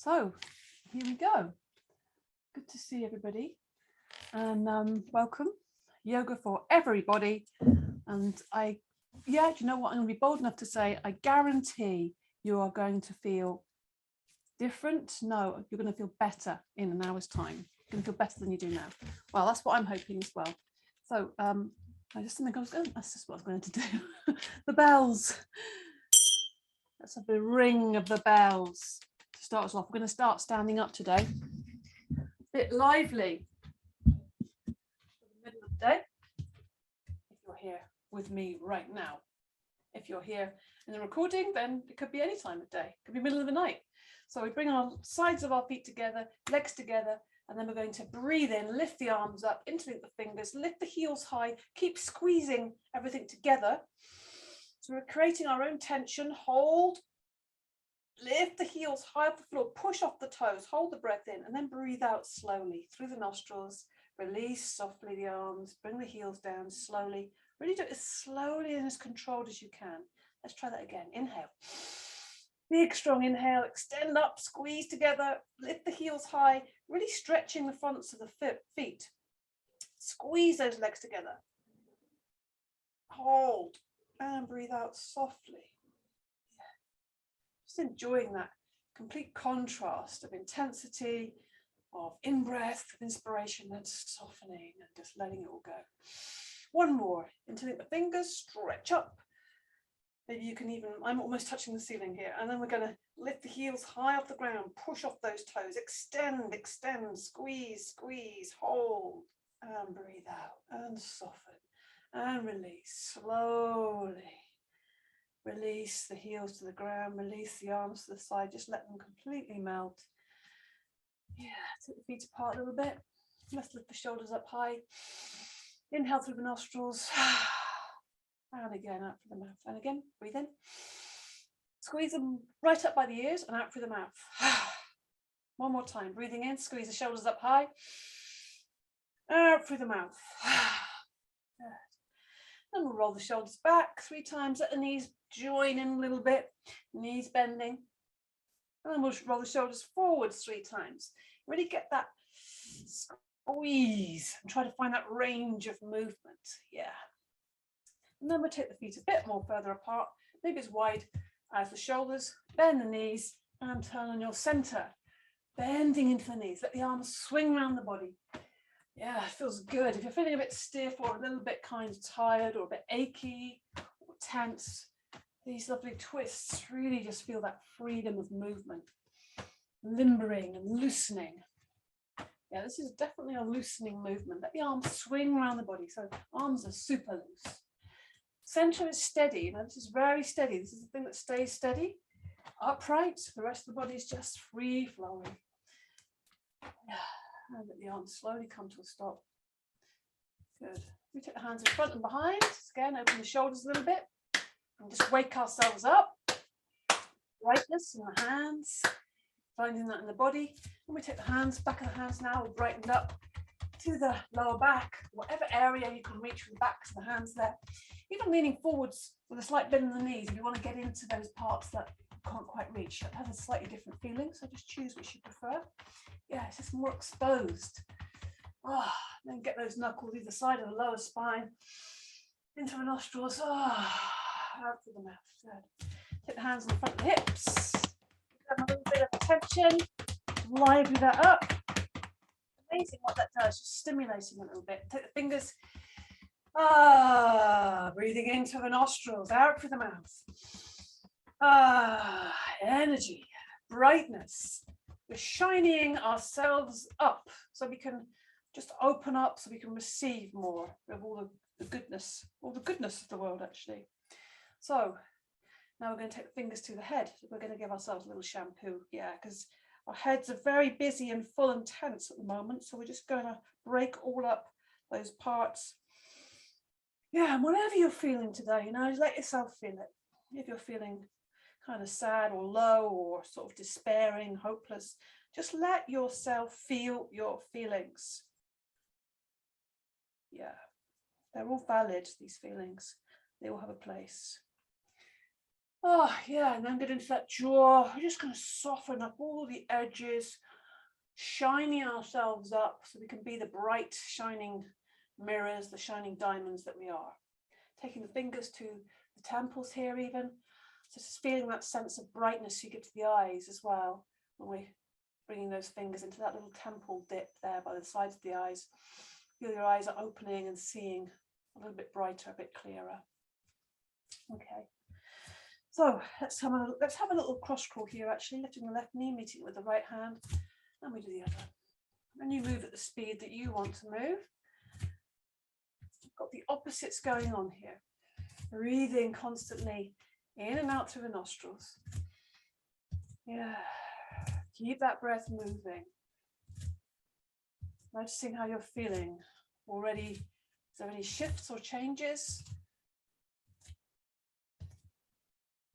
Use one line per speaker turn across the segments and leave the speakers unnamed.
So here we go. Good to see everybody, and welcome. Yoga for everybody. And do you know what? I'm going to be bold enough to say, I guarantee you are going to feel different. No, you're going to feel better in an hour's time. You're going to feel better than you do now. Well, that's what I'm hoping as well. So I just think that's just what I was going to do. The bells. Let's have the ring of the bells to start us off. We're going to start standing up today. A bit lively for the middle of the day. If you're here with me right now, if you're here in the recording, then it could be any time of day. It could be middle of the night. So we bring our sides of our feet together, legs together, and then we're going to breathe in, lift the arms up, interlink the fingers, lift the heels high, keep squeezing everything together. So we're creating our own tension. Hold, lift the heels high off the floor, push off the toes, hold the breath in, and then breathe out slowly through the nostrils. Release softly the arms, bring the heels down slowly. Really do it as slowly and as controlled as you can. Let's try that again. Inhale. Big, strong inhale. Extend up, squeeze together, lift the heels high, really stretching the fronts of the feet. Squeeze those legs together. Hold and breathe out softly. Just enjoying that complete contrast of intensity, of in-breath, of inspiration, and softening, and just letting it all go. One more. Interlink the fingers, stretch up. Maybe you can even, I'm almost touching the ceiling here. And then we're going to lift the heels high off the ground, push off those toes, extend, squeeze, squeeze, hold, and breathe out, and soften, and release slowly. Release the heels to the ground, release the arms to the side, just let them completely melt. Yeah, take the feet apart a little bit. Let's lift the shoulders up high. Inhale through the nostrils. And again, out through the mouth. And again, breathe in. Squeeze them right up by the ears and out through the mouth. One more time. Breathing in, squeeze the shoulders up high. Out through the mouth. Then we'll roll the shoulders back 3 times. Let the knees join in a little bit. Knees bending. And then we'll roll the shoulders forwards 3 times. Really get that squeeze and try to find that range of movement. Yeah. And then we'll take the feet a bit more further apart, maybe as wide as the shoulders. Bend the knees and turn on your center. Bending into the knees. Let the arms swing around the body. Yeah, it feels good. If you're feeling a bit stiff or a little bit kind of tired or a bit achy or tense, these lovely twists really just feel that freedom of movement, limbering and loosening. Yeah, this is definitely a loosening movement. Let the arms swing around the body. So arms are super loose. Center is steady. Now this is very steady. This is the thing that stays steady. Upright. The rest of the body is just free flowing. Yeah. And let the arms slowly come to a stop. Good. We take the hands in front and behind. Again, open the shoulders a little bit. And just wake ourselves up. Brightness in the hands. Finding that in the body. And we take the hands, back of the hands now, brightened up to the lower back. Whatever area you can reach from the backs of the hands there. Even leaning forwards with a slight bend in the knees if you want to get into those parts that you can't quite reach. That has a slightly different feeling, so just choose which you prefer. Yeah, it's just more exposed. Then get those knuckles either side of the lower spine, into the nostrils, out through the mouth. Good. Take the hands on the front of the hips. Have a little bit of tension, lively that up. Amazing what that does, just stimulating a little bit. Take the fingers, breathing into the nostrils, out through the mouth. Energy, brightness. We're shining ourselves up so we can just open up, so we can receive more of all the goodness of the world, actually. So now we're going to take the fingers to the head. We're going to give ourselves a little shampoo, yeah, because our heads are very busy and full and tense at the moment. So we're just going to break all up those parts. Yeah, and whatever you're feeling today, let yourself feel it. If you're feeling kind of sad or low or sort of despairing, hopeless, just let yourself feel your feelings. Yeah, they're all valid, these feelings. They all have a place. Oh, yeah, and then get into that jaw. We're just going to soften up all the edges, shining ourselves up so we can be the bright, shining mirrors, the shining diamonds that we are. Taking the fingers to the temples here even. So just feeling that sense of brightness you get to the eyes as well when we're bringing those fingers into that little temple dip there by the sides of the eyes. Feel your eyes are opening and seeing a little bit brighter, a bit clearer. Okay. So let's have a little cross crawl here, actually, lifting the left knee, meeting it with the right hand, and we do the other. And you move at the speed that you want to move. You've got the opposites going on here. Breathing constantly in and out through the nostrils. Yeah. Keep that breath moving. Noticing how you're feeling already. Is there any shifts or changes?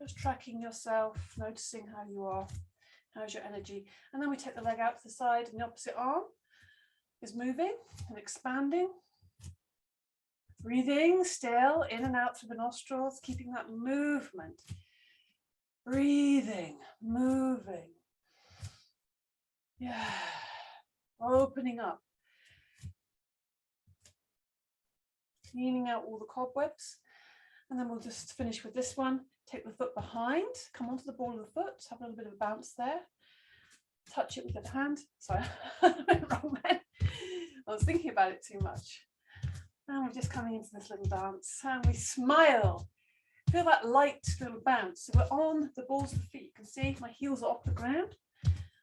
Just tracking yourself, noticing how you are, how's your energy. And then we take the leg out to the side and the opposite arm is moving and expanding. Breathing still in and out through the nostrils, keeping that movement. Breathing, moving. Yeah, opening up. Cleaning out all the cobwebs. And then we'll just finish with this one. Take the foot behind, come onto the ball of the foot, have a little bit of a bounce there. Touch it with the hand. Sorry, wrong then. I was thinking about it too much. And we're just coming into this little dance and we smile. Feel that light little bounce. So we're on the balls of the feet. You can see my heels are off the ground.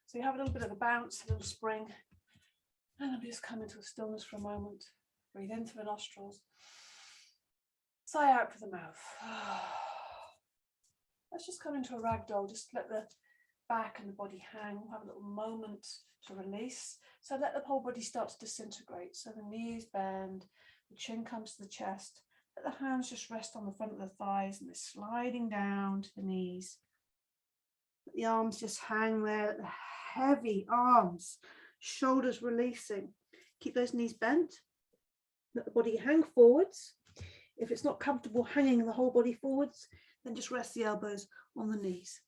So you have a little bit of a bounce, a little spring. And then we just come into a stillness for a moment. Breathe in through the nostrils. Sigh out through the mouth. Let's just come into a ragdoll. Just let the back and the body hang. We'll have a little moment to release. So let the whole body start to disintegrate. So the knees bend, the chin comes to the chest. Let the hands just rest on the front of the thighs and they're sliding down to the knees. Let the arms just hang there, the heavy arms, shoulders releasing. Keep those knees bent. Let the body hang forwards. If it's not comfortable hanging the whole body forwards, then just rest the elbows on the knees.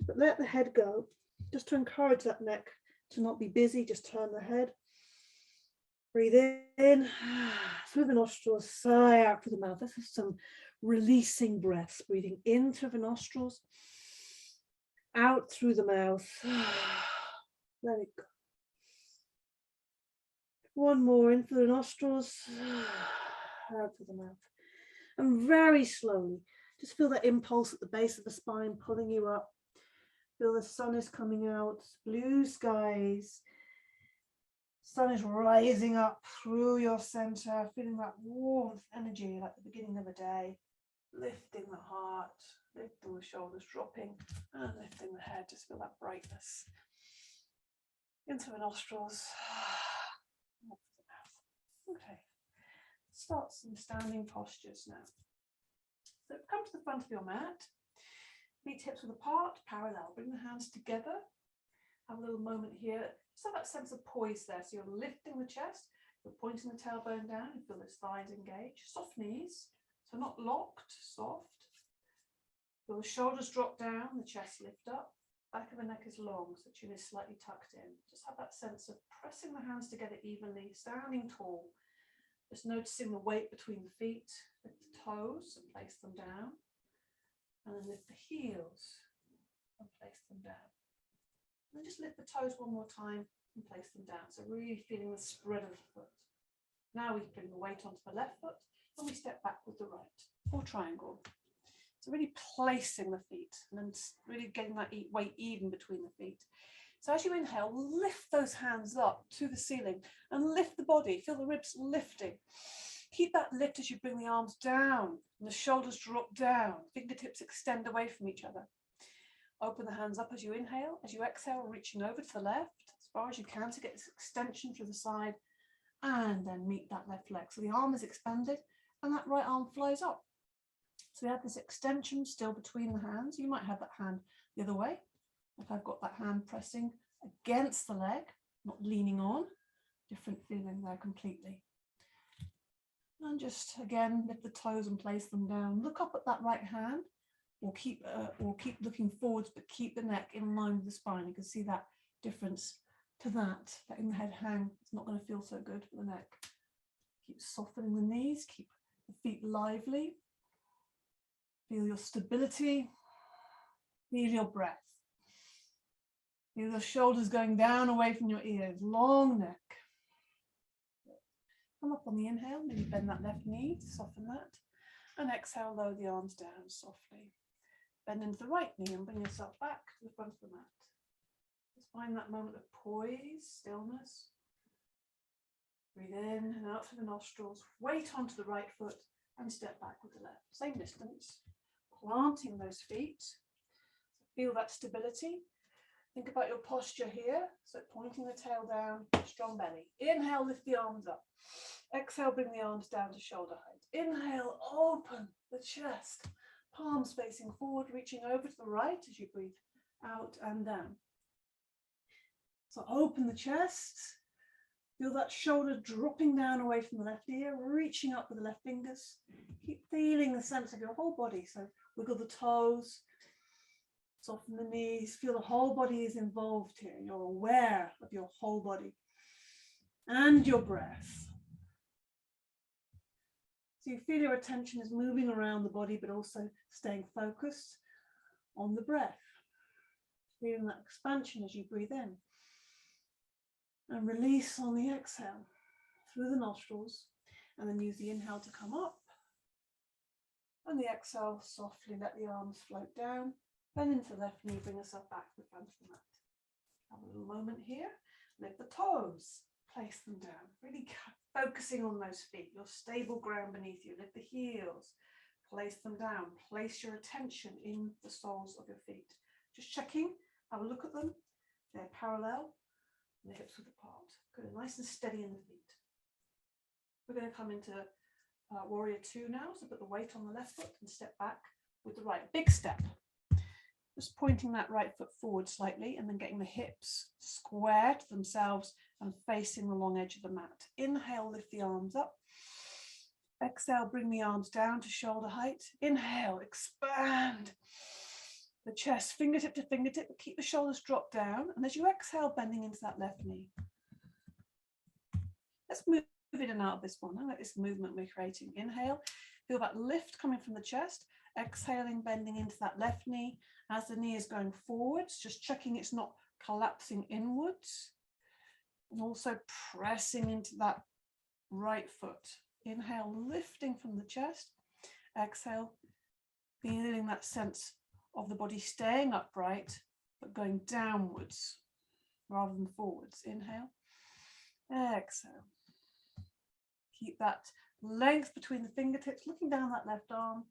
But let the head go, just to encourage that neck to not be busy, just turn the head. Breathe in through the nostrils, sigh out through the mouth. This is some releasing breaths. Breathing in through the nostrils, out through the mouth. Let it go. One more in through the nostrils, out through the mouth. And very slowly, just feel that impulse at the base of the spine pulling you up. Feel the sun is coming out, blue skies. Sun is rising up through your center, feeling that warmth energy like the beginning of a day. Lifting the heart, lifting the shoulders, dropping and lifting the head. Just feel that brightness. Into the nostrils. Okay. Start some standing postures now. So come to the front of your mat. Feet hips width apart, parallel. Bring the hands together. Have a little moment here. Just have that sense of poise there. So you're lifting the chest, you're pointing the tailbone down, you feel those thighs engage. Soft knees, so not locked, soft. Feel the shoulders drop down, the chest lift up. Back of the neck is long, so the chin is slightly tucked in. Just have that sense of pressing the hands together evenly, standing tall. Just noticing the weight between the feet. Lift the toes and place them down. And then lift the heels and place them down. And then just lift the toes one more time and place them down. So really feeling the spread of the foot. Now we bring the weight onto the left foot and we step back with the right, or triangle. So really placing the feet and then really getting that weight even between the feet. So as you inhale, lift those hands up to the ceiling and lift the body. Feel the ribs lifting. Keep that lift as you bring the arms down and the shoulders drop down. Fingertips extend away from each other. Open the hands up as you inhale. As you exhale, reaching over to the left as far as you can to get this extension through the side and then meet that left leg. So the arm is expanded and that right arm flies up. So we have this extension still between the hands. You might have that hand the other way. Like I've got that hand pressing against the leg, not leaning on. Different feeling there completely. And just again, lift the toes and place them down. Look up at that right hand. or keep looking forwards, but keep the neck in line with the spine. You can see that difference to that. Letting the head hang, it's not going to feel so good for the neck. Keep softening the knees, keep the feet lively. Feel your stability. Feel your breath. Feel your shoulders going down away from your ears. Long neck. Come up on the inhale, maybe bend that left knee to soften that. And exhale, lower the arms down softly. Bend into the right knee and bring yourself back to the front of the mat. Just find that moment of poise, stillness. Breathe in and out through the nostrils. Weight onto the right foot and step back with the left. Same distance. Planting those feet. Feel that stability. Think about your posture here. So pointing the tail down, strong belly. Inhale, lift the arms up. Exhale, bring the arms down to shoulder height. Inhale, open the chest. Palms facing forward, reaching over to the right as you breathe out and down. So open the chest. Feel that shoulder dropping down away from the left ear, reaching up with the left fingers. Keep feeling the sense of your whole body. So wiggle the toes, soften the knees. Feel the whole body is involved here. You're aware of your whole body and your breath. So you feel your attention is moving around the body, but also staying focused on the breath. Feeling that expansion as you breathe in. And release on the exhale through the nostrils, and then use the inhale to come up. And the exhale, softly let the arms float down. Bend into the left knee, bring yourself back to the front of the mat. Have a little moment here. Lift the toes, place them down. Really focusing on those feet, your stable ground beneath you. Lift the heels, place them down. Place your attention in the soles of your feet. Just checking, have a look at them. They're parallel. The hips width apart. Good, nice and steady in the feet. We're going to come into warrior two now. So put the weight on the left foot and step back with the right. Big step. Just pointing that right foot forward slightly and then getting the hips square to themselves and facing the long edge of the mat. Inhale, lift the arms up. Exhale, bring the arms down to shoulder height. Inhale, expand the chest, fingertip to fingertip, but keep the shoulders dropped down. And as you exhale, bending into that left knee. Let's move in and out of this one. I like this movement we're creating. Inhale, feel that lift coming from the chest. Exhaling, bending into that left knee. As the knee is going forwards, just checking it's not collapsing inwards. And also pressing into that right foot. Inhale, lifting from the chest. Exhale, feeling that sense of the body staying upright, but going downwards rather than forwards. Inhale, exhale. Keep that length between the fingertips, looking down that left arm.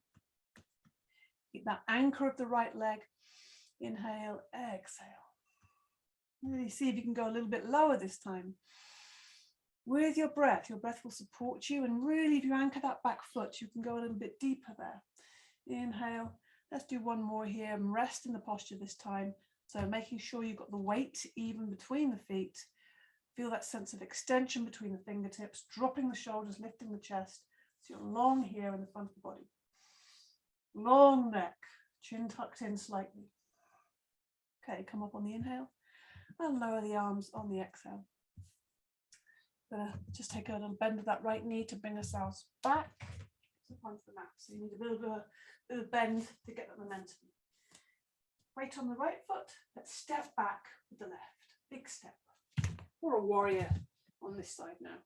Keep that anchor of the right leg. Inhale, exhale. Really see if you can go a little bit lower this time. With your breath will support you, and really if you anchor that back foot, you can go a little bit deeper there. Inhale. Let's do one more here and rest in the posture this time. So making sure you've got the weight even between the feet. Feel that sense of extension between the fingertips, dropping the shoulders, lifting the chest. So you're long here in the front of the body. Long neck, chin tucked in slightly. Okay, come up on the inhale and lower the arms on the exhale. Gonna just take a little bend of that right knee to bring ourselves back to the front of the mat. So you need a bit of bend to get that momentum. Weight on the right foot. Let's step back with the left. Big step. Or a warrior on this side now.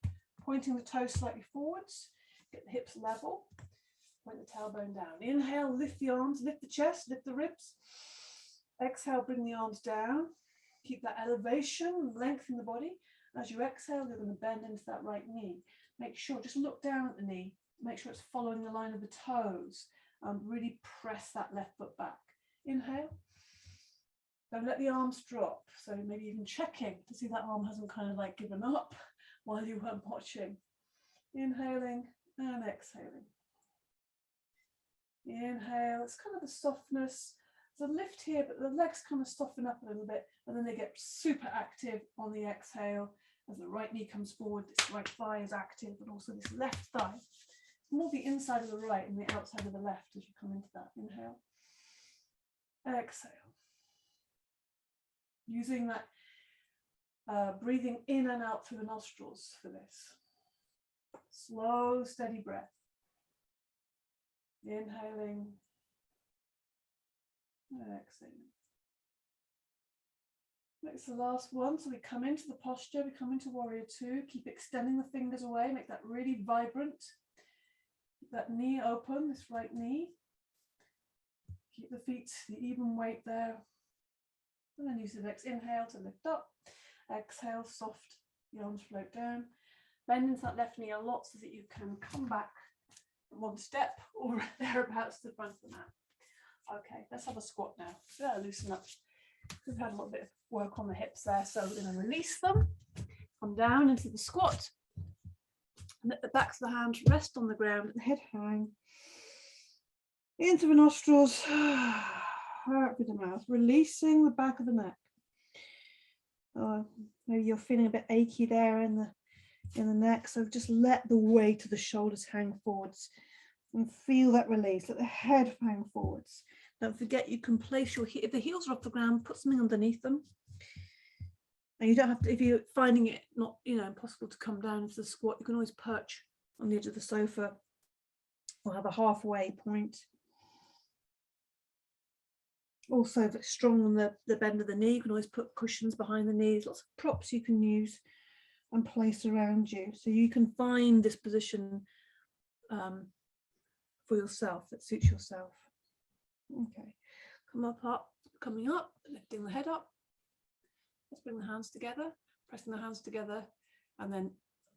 Pointing the toes slightly forwards. Get the hips level. Point the tailbone down. Inhale, lift the arms, lift the chest, lift the ribs. Exhale, bring the arms down. Keep that elevation, length in the body. As you exhale, you're going to bend into that right knee. Make sure, just look down at the knee. Make sure it's following the line of the toes. Really press that left foot back. Inhale. Don't let the arms drop. So maybe even checking to see that arm hasn't kind of like given up while you weren't watching. Inhaling and exhaling. Inhale, it's kind of a softness. There's a lift here, but the legs kind of soften up a little bit, and then they get super active on the exhale. As the right knee comes forward, this right thigh is active, but also this left thigh. It's more the inside of the right and the outside of the left as you come into that. Inhale. Exhale. Using that breathing in and out through the nostrils for this. Slow, steady breath. Inhaling. Exhaling. Next, the last one. So we come into the posture, we come into warrior two. Keep extending the fingers away, make that really vibrant. Keep that knee open, this right knee. Keep the feet, the even weight there. And then use the next inhale to lift up. Exhale, soft, the arms float down. Bend into that left knee a lot so that you can come back one step or thereabouts to the front of the mat. Okay, let's have a squat now. Yeah, loosen up. We've had a little bit of work on the hips there, so we're going to release them. Come down into the squat. And let the backs of the hands rest on the ground, the head hang. Into the nostrils, out through the mouth, releasing the back of the neck. Maybe you're feeling a bit achy there in the neck, so just let the weight of the shoulders hang forwards and feel that release. Let the head hang forwards. Don't forget, you can place your if the heels are off the ground, put something underneath them. And you don't have to, if you're finding it not impossible to come down into the squat, you can always perch on the edge of the sofa or have a halfway point. Also, if it's strong on the bend of the knee, you can always put cushions behind the knees, lots of props you can use and place around you. So you can find this position for yourself that suits yourself. Okay, coming up, lifting the head up. Let's bring the hands together, pressing the hands together, and then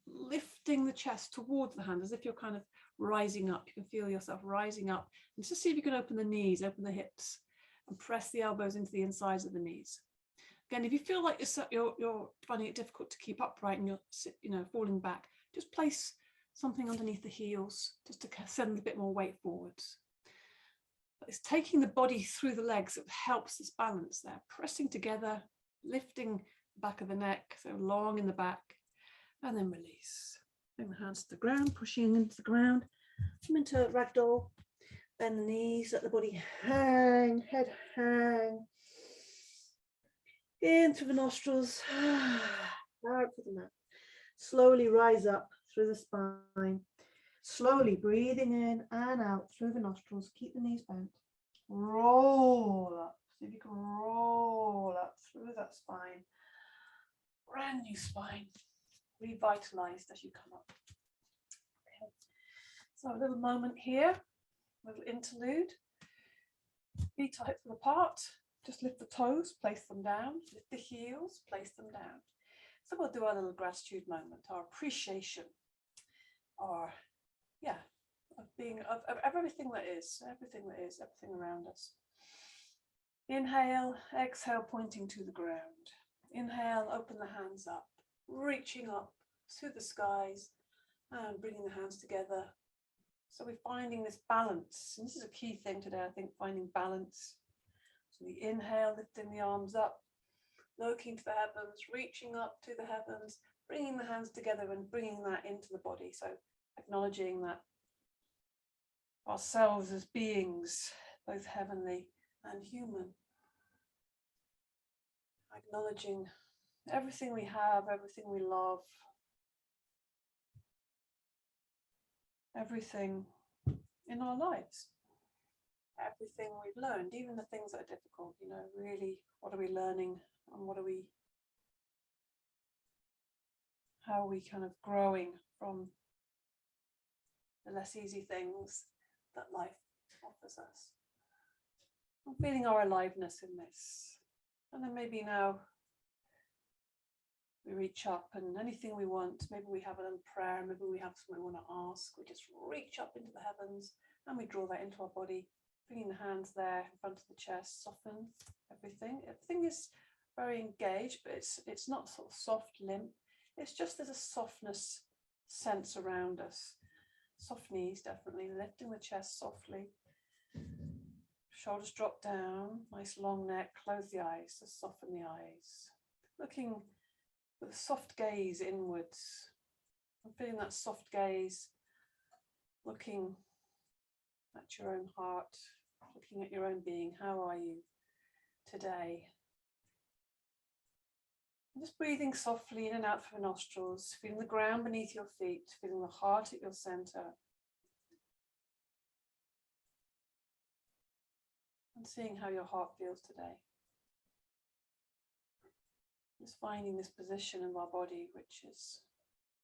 lifting the chest towards the hand as if you're kind of rising up. You can feel yourself rising up. And just see if you can open the knees, open the hips, and press the elbows into the insides of the knees. Again, if you feel like you're finding it difficult to keep upright and you're falling back, just place something underneath the heels just to send a bit more weight forwards. But it's taking the body through the legs that helps this balance there, pressing together, lifting the back of the neck, so long in the back, and then release. Bring the hands to the ground, pushing into the ground. Come into ragdoll. Bend the knees, let the body hang, head hang. In through the nostrils, out through the mat. Slowly rise up through the spine. Slowly breathing in and out through the nostrils. Keep the knees bent. Roll up. See if you can roll up through that spine. Brand new spine. Revitalized as you come up. Okay. So a little moment here. A little interlude. Feet are hip width apart. Just lift the toes, place them down. Lift the heels, place them down. So we'll do our little gratitude moment, our appreciation, our of being of everything that is, everything around us. Inhale, exhale, pointing to the ground. Inhale, open the hands up, reaching up to the skies and bringing the hands together. So we're finding this balance. And this is a key thing today, I think, finding balance. So the inhale, lifting the arms up, looking to the heavens, reaching up to the heavens, bringing the hands together and bringing that into the body. So acknowledging that ourselves as beings, both heavenly and human. Acknowledging everything we have, everything we love, everything in our lives, everything we've learned, even the things that are difficult, really, what are we learning and how are we kind of growing from the less easy things that life offers us. I'm feeling our aliveness in this. And then maybe now we reach up and anything we want, maybe we have a little prayer, maybe we have something we want to ask, we just reach up into the heavens and we draw that into our body, bringing the hands there in front of the chest, soften everything. Everything is very engaged, but it's not sort of soft, limp. It's just there's a softness sense around us. Soft knees, definitely, lifting the chest softly. Shoulders drop down, nice long neck, close the eyes to soften the eyes. Looking with a soft gaze inwards. I'm feeling that soft gaze, looking at your own heart, looking at your own being. How are you? today. And just breathing softly in and out through the nostrils, feeling the ground beneath your feet, feeling the heart at your center. And seeing how your heart feels today. Just finding this position of our body which is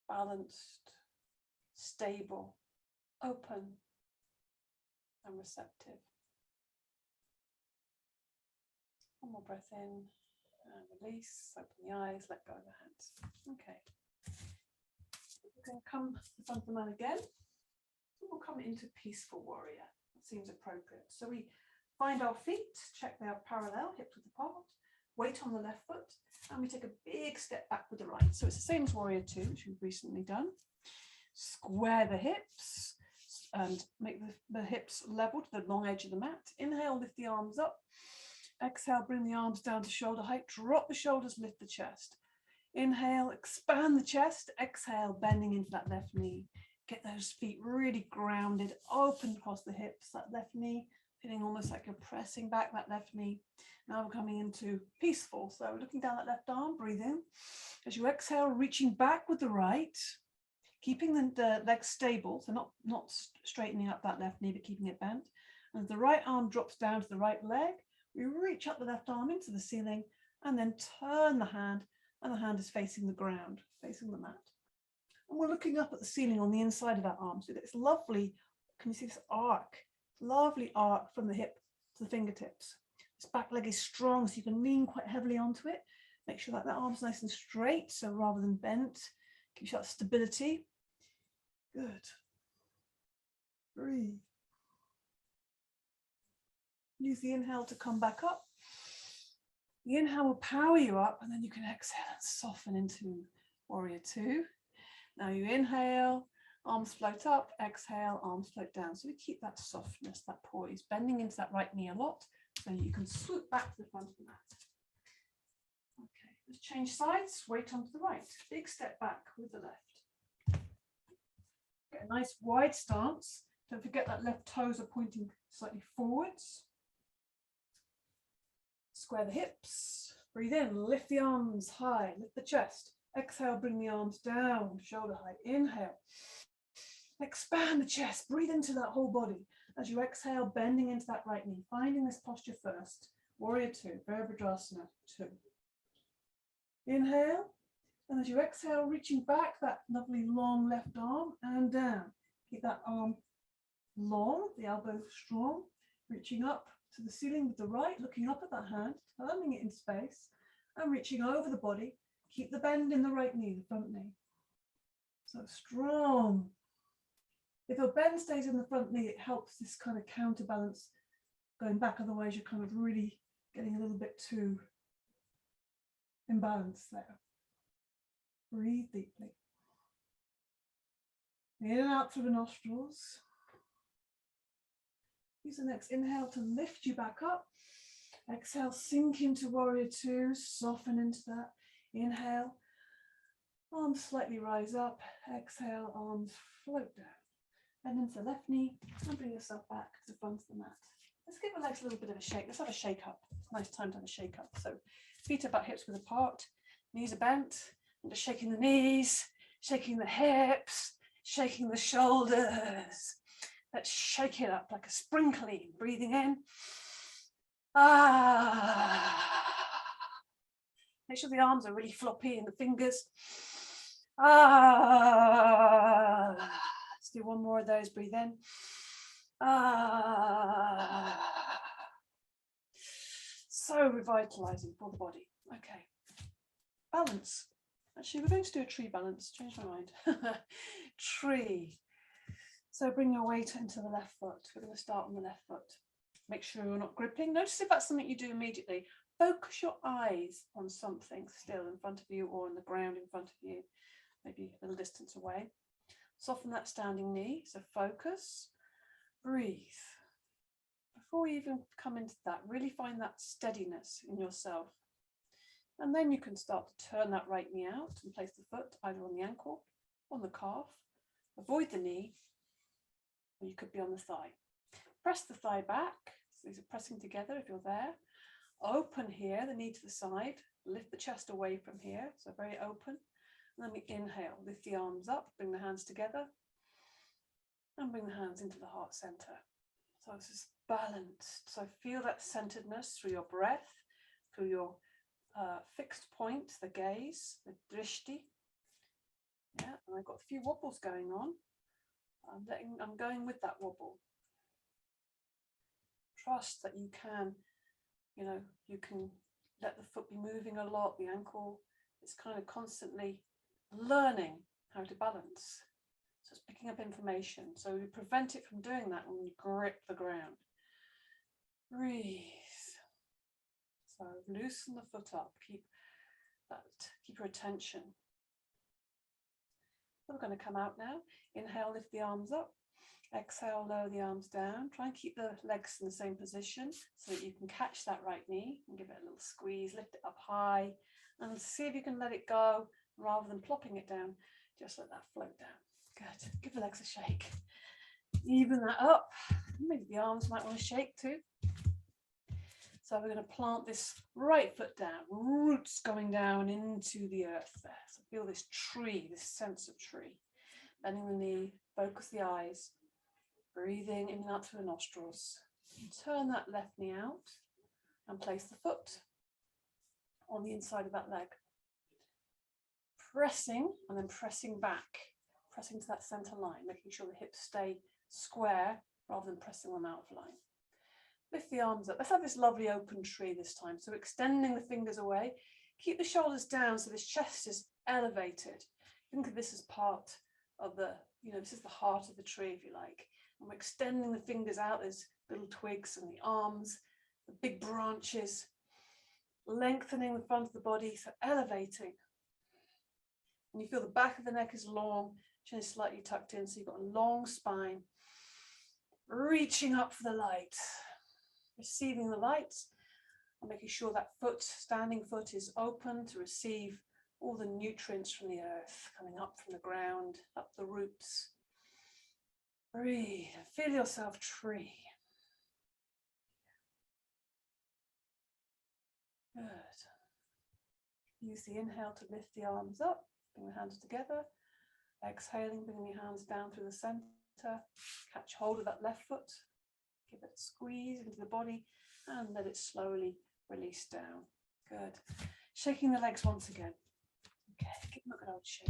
balanced, stable, open, and receptive. One more breath in and release, open the eyes, let go of the hands. Okay. We're going to come in front of the mat again. We'll come into peaceful warrior. That seems appropriate. So we find our feet, check they are parallel, hips width apart, weight on the left foot, and we take a big step back with the right. So it's the same as warrior 2, which we've recently done. Square the hips and make the hips level to the long edge of the mat. Inhale, lift the arms up. Exhale, bring the arms down to shoulder height. Drop the shoulders, lift the chest. Inhale, expand the chest. Exhale, bending into that left knee. Get those feet really grounded, open across the hips, that left knee, feeling almost like you're pressing back that left knee. Now we're coming into peaceful. So looking down that left arm, breathe in. As you exhale, reaching back with the right, keeping the legs stable, so not straightening up that left knee, but keeping it bent. And as the right arm drops down to the right leg, we reach up the left arm into the ceiling and then turn the hand, and the hand is facing the ground, facing the mat. And we're looking up at the ceiling on the inside of that arm. So it's lovely, can you see this arc? Lovely arc from the hip to the fingertips. This back leg is strong, so you can lean quite heavily onto it. Make sure that arm's nice and straight, so rather than bent, gives you that stability. Good. Breathe. Use the inhale to come back up. The inhale will power you up, and then you can exhale and soften into warrior 2. Now you inhale, arms float up, exhale, arms float down. So we keep that softness, that poise, bending into that right knee a lot, so you can swoop back to the front of the mat. Okay, let's change sides, weight onto the right. Big step back with the left. Get a nice wide stance. Don't forget that left toes are pointing slightly forwards. Square the hips. Breathe in, lift the arms high, lift the chest. Exhale, bring the arms down, shoulder height. Inhale. Expand the chest, breathe into that whole body. As you exhale, bending into that right knee, finding this posture first. Warrior 2, Virabhadrasana 2. Inhale, and as you exhale, reaching back that lovely long left arm and down. Keep that arm long, the elbow strong, reaching up to the ceiling with the right, looking up at that hand, turning it in space, and reaching over the body. Keep the bend in the right knee, the front knee. So strong. If your bend stays in the front knee, it helps this kind of counterbalance going back. Otherwise, you're kind of really getting a little bit too imbalanced there. Breathe deeply. In and out through the nostrils. Use the next inhale to lift you back up. Exhale, sink into warrior 2, soften into that. Inhale, arms slightly rise up. Exhale, arms float down. Bend into the left knee and bring yourself back to the front of the mat. Let's give the legs a little bit of a shake. Let's have a shake up. It's a nice time to have a shake up. So feet are about hips width apart, knees are bent, and just shaking the knees, shaking the hips, shaking the shoulders. Let's shake it up like a sprinkling. Breathing in. Make sure the arms are really floppy and the fingers. Let's do one more of those. Breathe in. So revitalizing for the body. Okay. Balance. Actually, we're going to do a tree balance. Change my mind. Tree. So bring your weight into the left foot. We're going to start on the left foot. Make sure you're not gripping. Notice if that's something you do immediately. Focus your eyes on something still in front of you or on the ground in front of you, maybe a little distance away. Soften that standing knee. So focus, breathe. Before we even come into that, really find that steadiness in yourself. And then you can start to turn that right knee out and place the foot either on the ankle, on the calf. Avoid the knee, or you could be on the thigh. Press the thigh back. So these are pressing together if you're there. Open here, the knee to the side, lift the chest away from here, so very open. And then we inhale, lift the arms up, bring the hands together, and bring the hands into the heart center. So this is balanced. So feel that centeredness through your breath, through your fixed point, the gaze, the drishti. Yeah, and I've got a few wobbles going on. I'm going with that wobble. Trust that you can, you can let the foot be moving a lot, the ankle is kind of constantly learning how to balance. So it's picking up information. So we prevent it from doing that when you grip the ground. Breathe. So loosen the foot up, keep your attention. So we're going to come out now. Inhale, lift the arms up. Exhale, lower the arms down. Try and keep the legs in the same position so that you can catch that right knee and give it a little squeeze, lift it up high, and see if you can let it go rather than plopping it down. Just let that float down. Good. Give the legs a shake. Even that up. Maybe the arms might want to shake too. So we're going to plant this right foot down, roots going down into the earth there. So feel this tree, this sense of tree. Bending the knee, focus the eyes, breathing in and out through the nostrils. And turn that left knee out and place the foot on the inside of that leg. Pressing and then pressing back, pressing to that center line, making sure the hips stay square rather than pressing them out of line. Lift the arms up. Let's have this lovely open tree this time. So extending the fingers away. Keep the shoulders down so this chest is elevated. Think of this as part of the, this is the heart of the tree, if you like. And we're extending the fingers out. There's little twigs and the arms, the big branches, lengthening the front of the body, so elevating. And you feel the back of the neck is long, chin is slightly tucked in, so you've got a long spine. Reaching up for the light. Receiving the light and making sure that standing foot is open to receive all the nutrients from the earth coming up from the ground, up the roots. Breathe, feel yourself tree. Good. Use the inhale to lift the arms up, bring the hands together. Exhaling, bringing your hands down through the center. Catch hold of that left foot. Give it a squeeze into the body and let it slowly release down. Good. Shaking the legs once again. Okay, give them a good old shake.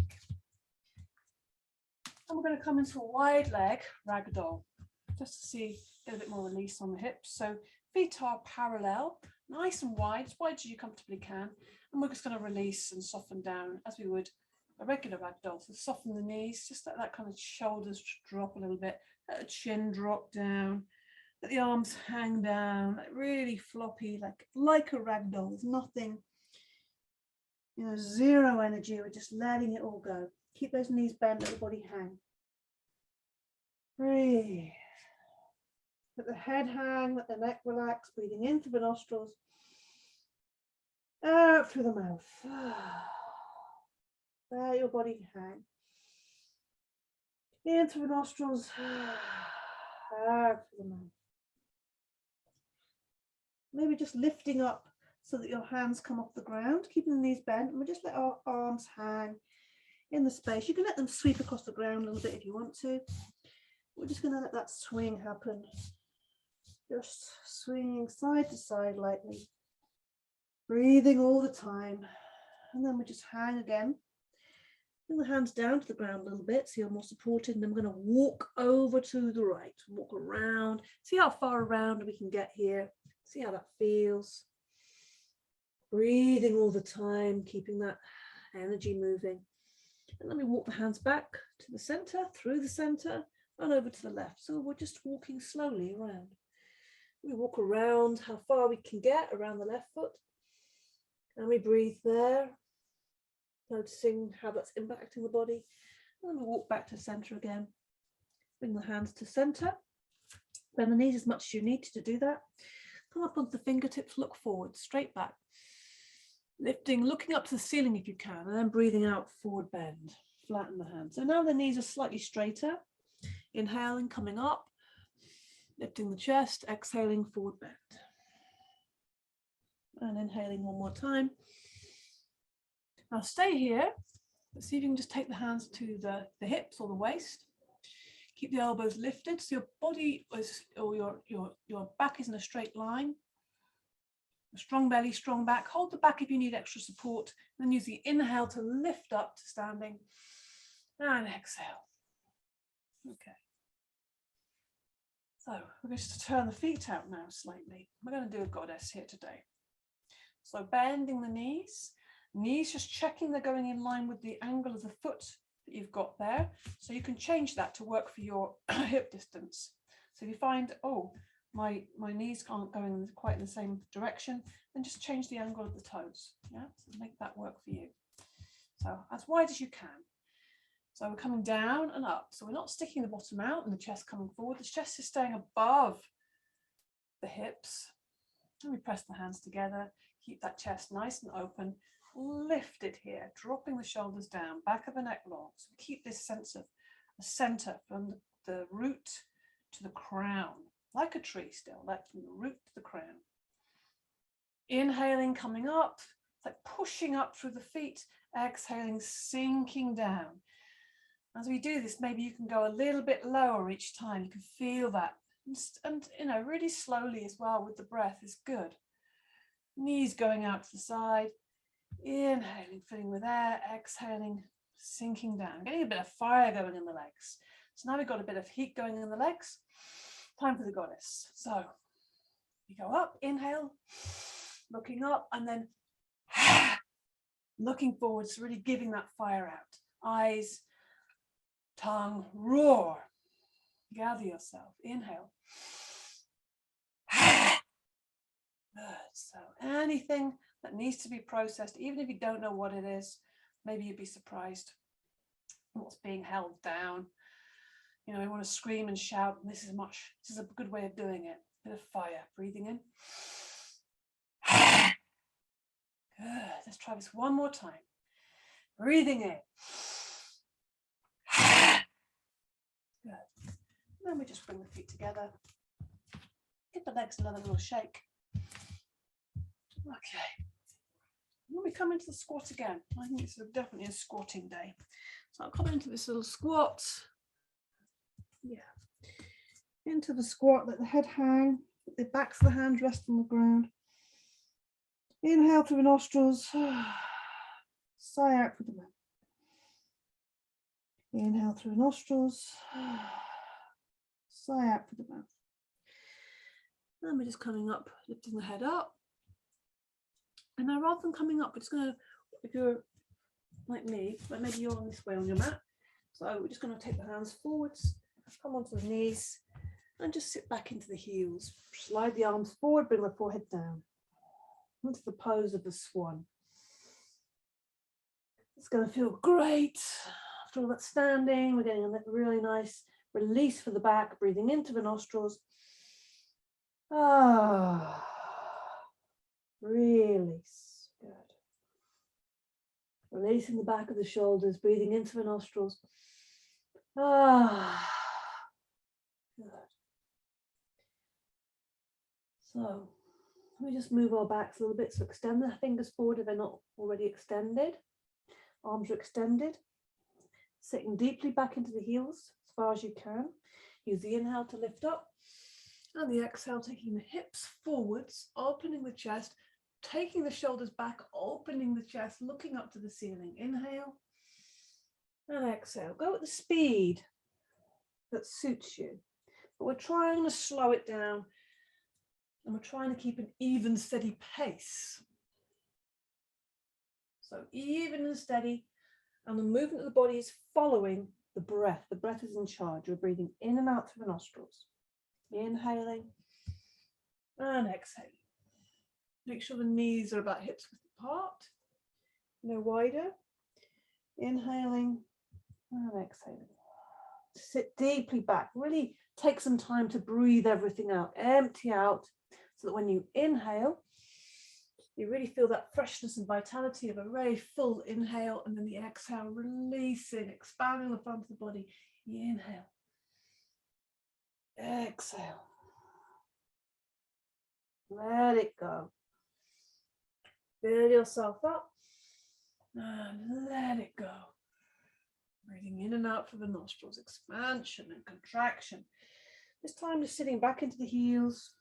And we're going to come into a wide leg ragdoll, just to see a little bit more release on the hips. So feet are parallel, nice and wide, as wide as you comfortably can. And we're just going to release and soften down as we would a regular ragdoll. So soften the knees, just let that kind of shoulders drop a little bit, let the chin drop down. Let the arms hang down, like really floppy, like a ragdoll. There's nothing, zero energy. We're just letting it all go. Keep those knees bent, let the body hang. Breathe. Let the head hang, let the neck relax, breathing in through the nostrils, out through the mouth. Let your body hang. In through the nostrils, out through the mouth. Maybe just lifting up so that your hands come off the ground, keeping the knees bent, and we'll just let our arms hang in the space. You can let them sweep across the ground a little bit if you want to. We're just going to let that swing happen. Just swinging side to side lightly, breathing all the time. And then we just hang again. Bring the hands down to the ground a little bit so you're more supported. And then we're going to walk over to the right, walk around, see how far around we can get here. See how that feels. Breathing all the time, keeping that energy moving. And then we walk the hands back to the center, through the center, and over to the left. So we're just walking slowly around. We walk around how far we can get around the left foot. And we breathe there, noticing how that's impacting the body. And then we walk back to center again. Bring the hands to center. Bend the knees as much as you need to do that. Come up onto the fingertips, look forward, straight back. Lifting, looking up to the ceiling if you can, and then breathing out, forward bend. Flatten the hands. So now the knees are slightly straighter. Inhaling, coming up. Lifting the chest, exhaling, forward bend. And inhaling one more time. Now stay here. Let's see if you can just take the hands to the hips or the waist. Keep the elbows lifted so your body is, or your back is in a straight line. A strong belly, strong back. Hold the back if you need extra support. Then use the inhale to lift up to standing. And exhale. Okay. So we're going to turn the feet out now slightly. We're going to do a goddess here today. So bending the knees. Knees just checking they're going in line with the angle of the foot that you've got there. So you can change that to work for your hip distance. So if you find, oh, my knees aren't going quite in the same direction, then just change the angle of the toes. Yeah, so make that work for you. So as wide as you can. So we're coming down and up. So we're not sticking the bottom out and the chest coming forward. The chest is staying above the hips. And we press the hands together. Keep that chest nice and open. Lift it here, dropping the shoulders down, back of the neck long. So keep this sense of a center from the root to the crown, like a tree still, like from the root to the crown. Inhaling, coming up, it's like pushing up through the feet. Exhaling, sinking down. As we do this, maybe you can go a little bit lower each time. You can feel that. And you know, really slowly as well with the breath is good. Knees going out to the side. Inhaling, filling with air. Exhaling, sinking down. Getting a bit of fire going in the legs. So now we've got a bit of heat going in the legs. Time for the goddess. So you go up, inhale, looking up, and then looking forwards, really giving that fire out. Eyes, tongue, roar. Gather yourself. Inhale. Good. So anything that needs to be processed, even if you don't know what it is, maybe you'd be surprised what's being held down. You know, you want to scream and shout, and this is a good way of doing it. Bit of fire. Breathing in. Good. Let's try this one more time. Breathing in. Good. And then we just bring the feet together. Give the legs another little shake. Okay. When we come into the squat again, I think it's definitely a squatting day. So I'll come into this little squat. Yeah. Into the squat, let the head hang, the backs of the hands rest on the ground. Inhale through the nostrils, sigh out through the mouth. Inhale through the nostrils, sigh out through the mouth. And we're just coming up, lifting the head up. And now rather than coming up, we're just going to, if you're like me, but maybe you're on this way on your mat. So we're just going to take the hands forwards, come onto the knees, and just sit back into the heels. Slide the arms forward, bring the forehead down. Into the pose of the swan. It's going to feel great. After all that standing, we're getting a really nice release for the back, breathing into the nostrils. Release. Good. Releasing the back of the shoulders, breathing into the nostrils. Good. So we just move our backs a little bit. So extend the fingers forward if they're not already extended. Arms are extended. Sitting deeply back into the heels as far as you can. Use the inhale to lift up. And the exhale, taking the hips forwards, opening the chest, taking the shoulders back, opening the chest, looking up to the ceiling. Inhale and exhale. Go at the speed that suits you. But we're trying to slow it down. And we're trying to keep an even, steady pace. So even and steady, and the movement of the body is following the breath. The breath is in charge. You're breathing in and out through the nostrils. Inhaling and exhaling. Make sure the knees are about hips width apart, no wider. Inhaling and exhaling. Sit deeply back. Really take some time to breathe everything out. Empty out. So that when you inhale, you really feel that freshness and vitality of a very full inhale, and then the exhale, releasing, expanding the front of the body. Inhale, exhale, let it go. Fill yourself up and let it go. Breathing in and out through the nostrils, expansion and contraction. This time just sitting back into the heels.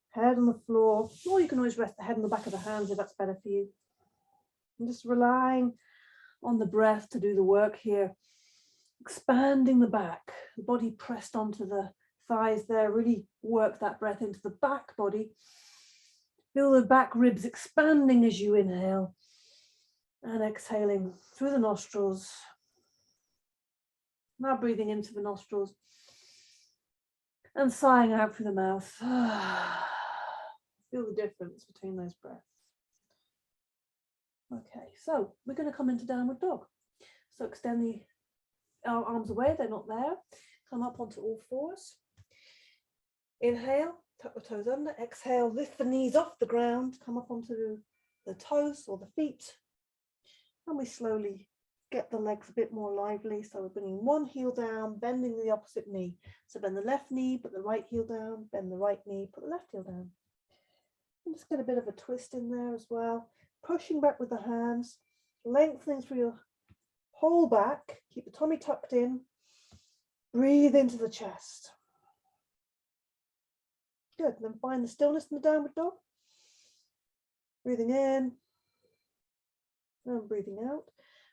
Head on the floor, or you can always rest the head on the back of the hands if that's better for you. And just relying on the breath to do the work here. Expanding the back, the body pressed onto the thighs there. Really work that breath into the back body. Feel the back ribs expanding as you inhale and exhaling through the nostrils. Now breathing into the nostrils and sighing out through the mouth. Feel the difference between those breaths. Okay, so we're going to come into downward dog. So extend the arms away, they're not there. Come up onto all fours. Inhale, tuck the toes under. Exhale, lift the knees off the ground. Come up onto the toes or the feet. And we slowly get the legs a bit more lively. So we're bringing one heel down, bending the opposite knee. So bend the left knee, put the right heel down. Bend the right knee, put the left heel down. And just get a bit of a twist in there as well. Pushing back with the hands, lengthening through your whole back. Keep the tummy tucked in. Breathe into the chest. Good. Then find the stillness in the downward dog. Breathing in and breathing out.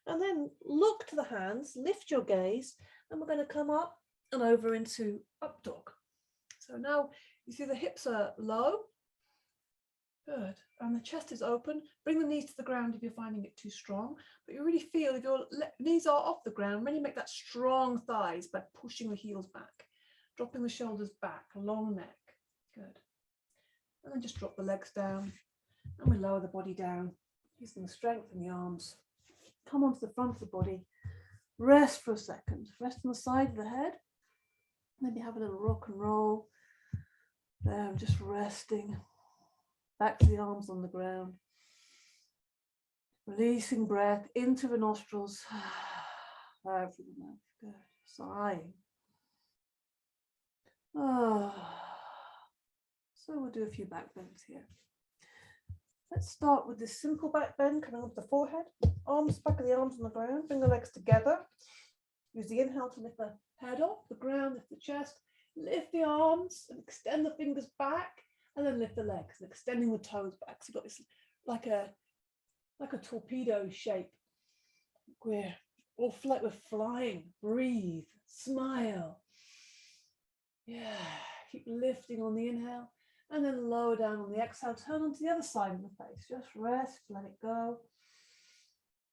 And then look to the hands, lift your gaze, and we're going to come up and over into up dog. So now you see the hips are low. Good. And the chest is open. Bring the knees to the ground if you're finding it too strong. But you really feel if your knees are off the ground, really make that strong thighs by pushing the heels back. Dropping the shoulders back, long neck. Good. And then just drop the legs down. And we lower the body down, using the strength in the arms. Come onto the front of the body. Rest for a second. Rest on the side of the head. Maybe have a little rock and roll. There, I'm just resting. Back to the arms on the ground. Releasing breath into the nostrils. Out through the mouth. Good. Sighing. So we'll do a few back bends here. Let's start with this simple back bend coming up the forehead. Arms, back of the arms on the ground. Bring the legs together. Use the inhale to lift the head off the ground, lift the chest. Lift the arms and extend the fingers back. And then lift the legs and extending the toes back. So you've got this like a torpedo shape. We're flying. Breathe. Smile. Yeah. Keep lifting on the inhale. And then lower down on the exhale. Turn onto the other side of the face. Just rest. Let it go.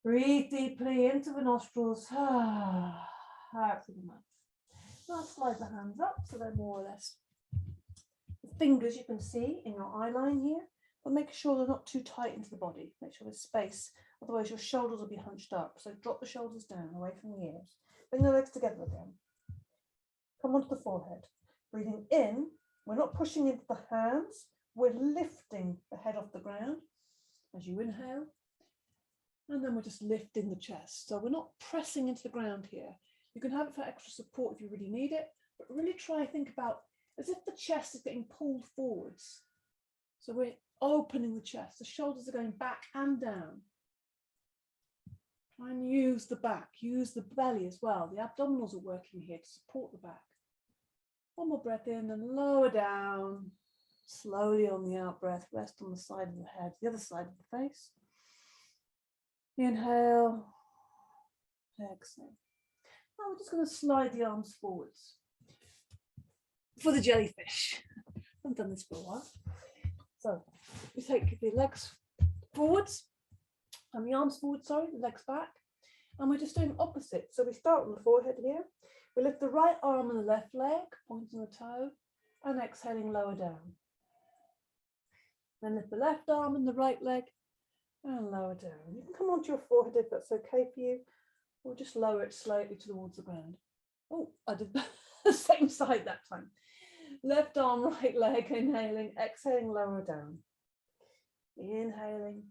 Breathe deeply into the nostrils. Out through the mouth. Now slide the hands up so they're more or less fingers you can see in your eye line here, but make sure they're not too tight into the body. Make sure there's space, otherwise your shoulders will be hunched up. So drop the shoulders down away from the ears. Bring the legs together again. Come onto the forehead. Breathing in, we're not pushing into the hands, we're lifting the head off the ground as you inhale. And then we're just lifting the chest. So we're not pressing into the ground here. You can have it for extra support if you really need it, but really try to think about as if the chest is getting pulled forwards. So we're opening the chest. The shoulders are going back and down. Try and use the back, use the belly as well. The abdominals are working here to support the back. One more breath in and lower down. Slowly on the out breath, rest on the side of the head, the other side of the face. Inhale, exhale. Now we're just going to slide the arms forwards. For the jellyfish. I haven't done this for a while. So we take the legs forwards and the arms forward, the legs back. And we're just doing opposite. So we start on the forehead here. We lift the right arm and the left leg, pointing the toe, and exhaling lower down. Then lift the left arm and the right leg and lower down. You can come onto your forehead if that's okay for you, or just lower it slightly towards the ground. Oh, I did the same side that time. Left arm, right leg, inhaling, exhaling, lower down. Inhaling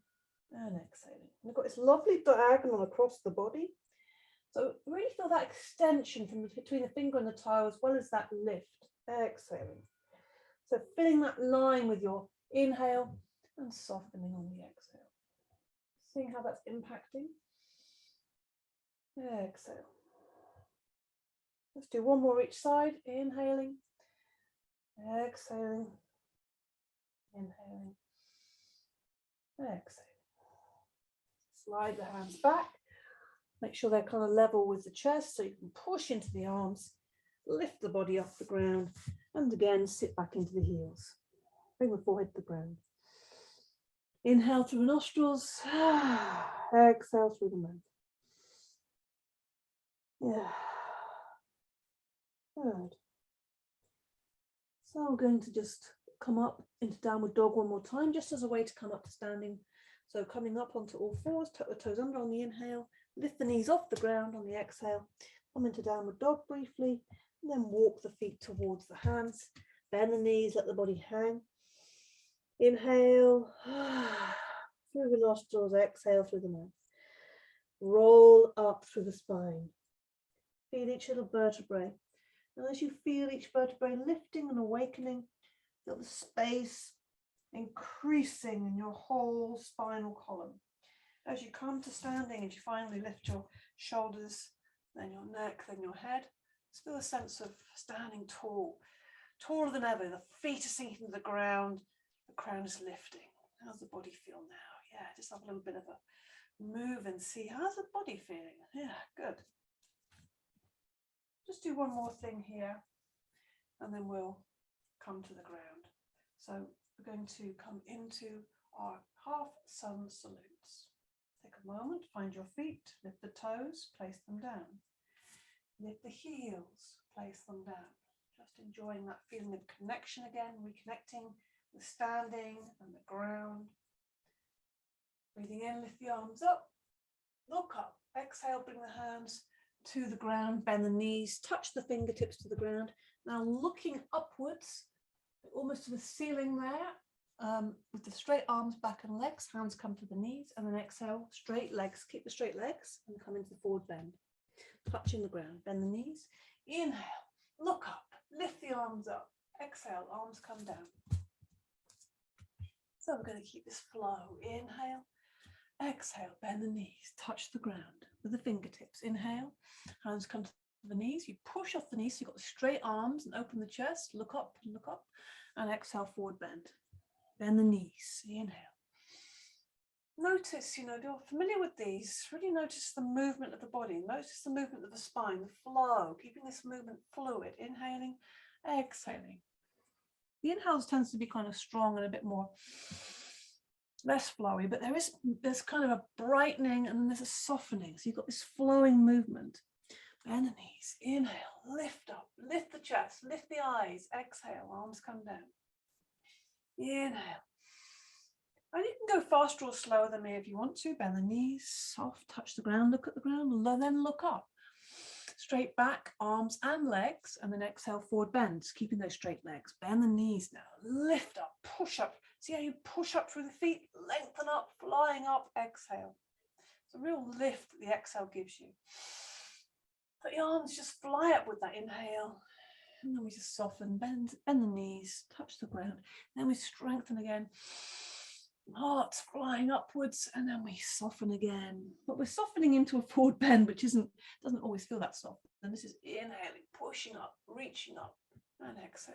and exhaling. We've got this lovely diagonal across the body. So really feel that extension from between the finger and the toe, as well as that lift, exhaling. So filling that line with your Inhale and softening on the exhale. Seeing how that's impacting. Exhale. Let's do one more each side. Inhaling, exhaling, inhaling, exhaling. Slide the hands back. Make sure they're kind of level with the chest so you can push into the arms, lift the body off the ground, and again sit back into the heels. Bring the forehead to the ground. Inhale through the nostrils, exhale through the mouth. Yeah. Good. So we're going to just come up into downward dog one more time, just as a way to come up to standing. So coming up onto all fours, tuck the toes under on the inhale, lift the knees off the ground on the exhale, come into downward dog briefly, and then walk the feet towards the hands, bend the knees, let the body hang. Inhale through the nostrils, exhale through the mouth. Roll up through the spine. Feel each little vertebrae. And as you feel each vertebrae lifting and awakening, feel the space increasing in your whole spinal column. As you come to standing, as you finally lift your shoulders, then your neck, then your head, just feel a sense of standing tall, taller than ever. The feet are sinking to the ground, the crown is lifting. How's the body feel now? Yeah, just have a little bit of a move and see, how's the body feeling? Yeah, good. Just do one more thing here, and then we'll come to the ground. So we're going to come into our half sun salutes. Take a moment, find your feet, lift the toes, place them down. Lift the heels, place them down. Just enjoying that feeling of connection again, reconnecting with standing and the ground. Breathing in, lift the arms up, look up, exhale, bring the hands to the ground, bend the knees, touch the fingertips to the ground. Now looking upwards, almost to the ceiling there, with the straight arms, back and legs, hands come to the knees, and then exhale, straight legs, keep the straight legs and come into the forward bend. Touching the ground, bend the knees, inhale, look up, lift the arms up, exhale, arms come down. So we're going to keep this flow, inhale, exhale, bend the knees, touch the ground with the fingertips. Inhale, hands come to the knees. You push off the knees, so you've got the straight arms and open the chest. Look up, and exhale, forward bend. Bend the knees. Inhale. Notice, if you're familiar with these, really notice the movement of the body. Notice the movement of the spine, the flow, keeping this movement fluid. Inhaling, exhaling. The inhales tends to be kind of strong and a bit more less flowy, but there's kind of a brightening and then there's a softening. So you've got this flowing movement. Bend the knees, inhale, lift up, lift the chest, lift the eyes, exhale, arms come down. Inhale. And you can go faster or slower than me if you want to. Bend the knees, soft, touch the ground, look at the ground, then look up. Straight back, arms and legs, and then exhale, forward bends, keeping those straight legs. Bend the knees now, lift up, push up. See how you push up through the feet, lengthen up, flying up, exhale. It's a real lift that the exhale gives you. Let the arms just fly up with that inhale. And then we just soften, bend the knees, touch the ground. Then we strengthen again. Hearts flying upwards, and then we soften again. But we're softening into a forward bend, which doesn't always feel that soft. And this is inhaling, pushing up, reaching up, and exhale.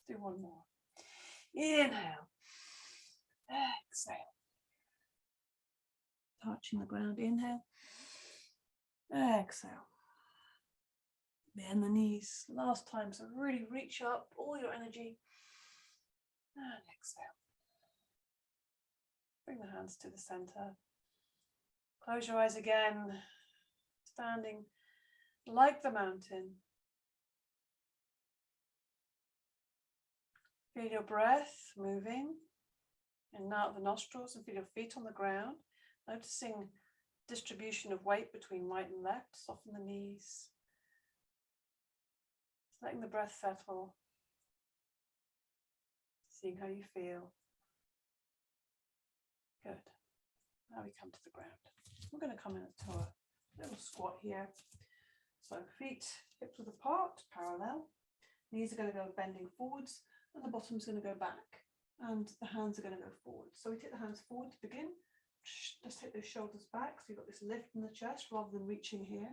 Let's do one more. Inhale, exhale. Touching the ground, inhale, exhale. Bend the knees. Last time, so really reach up, all your energy, and exhale. Bring the hands to the center. Close your eyes again, standing like the mountain. Feel your breath moving in and out the nostrils and feel your feet on the ground. Noticing distribution of weight between right and left. Soften the knees. Just letting the breath settle. Seeing how you feel. Good. Now we come to the ground. We're going to come into a little squat here. So feet hips width apart, parallel. Knees are going to go bending forwards and the bottom's going to go back and the hands are going to go forward. So we take the hands forward to begin. Just take those shoulders back, so you've got this lift in the chest rather than reaching here.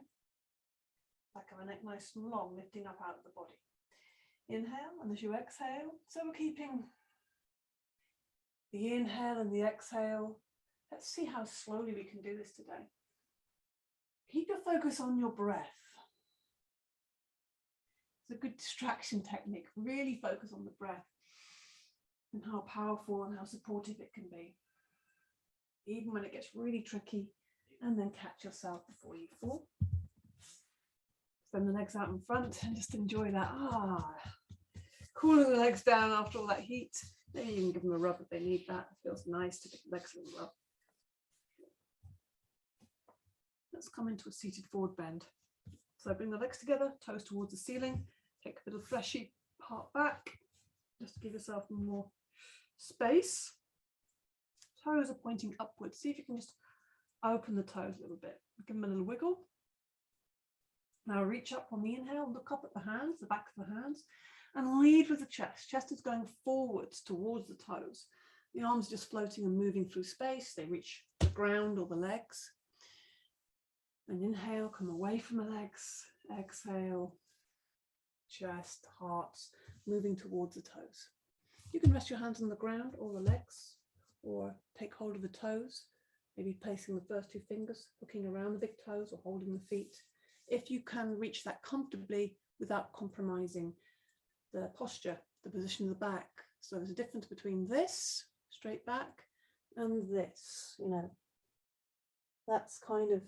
Back of the neck nice and long, lifting up out of the body. Inhale, and as you exhale, so we're keeping the inhale and the exhale. Let's see how slowly we can do this today. Keep your focus on your breath. It's a good distraction technique. Really focus on the breath and how powerful and how supportive it can be. Even when it gets really tricky, and then catch yourself before you fall. Send the legs out in front and just enjoy that. Cooling the legs down after all that heat. Maybe you can give them a rub if they need that. It feels nice to give the legs a little rub. Let's come into a seated forward bend. So bring the legs together, toes towards the ceiling. Take a bit of fleshy part back, just to give yourself more space. Toes are pointing upwards. See if you can just open the toes a little bit. Give them a little wiggle. Now reach up on the inhale, look up at the hands, the back of the hands, and lead with the chest. Chest is going forwards towards the toes. The arms are just floating and moving through space. They reach the ground or the legs. And inhale, come away from the legs. Exhale, chest, hearts, moving towards the toes. You can rest your hands on the ground or the legs, or take hold of the toes, maybe placing the first two fingers, looking around the big toes or holding the feet. If you can reach that comfortably without compromising the posture, the position of the back. So there's a difference between this, straight back, and this, that's kind of,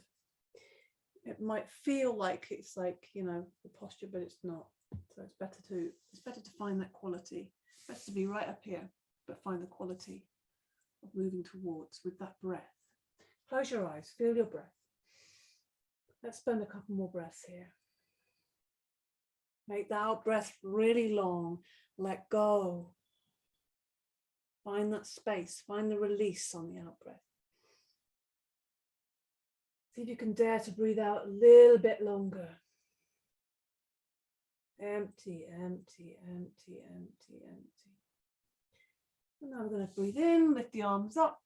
it might feel like it's like, the posture, but it's not. So it's better to find that quality. It's better to be right up here, but find the quality of moving towards with that breath. Close your eyes, feel your breath. Let's spend a couple more breaths here. Make the out breath really long. Let go. Find that space, find the release on the out breath. See if you can dare to breathe out a little bit longer. Empty, empty, empty, empty, empty. And now we're going to breathe in, lift the arms up.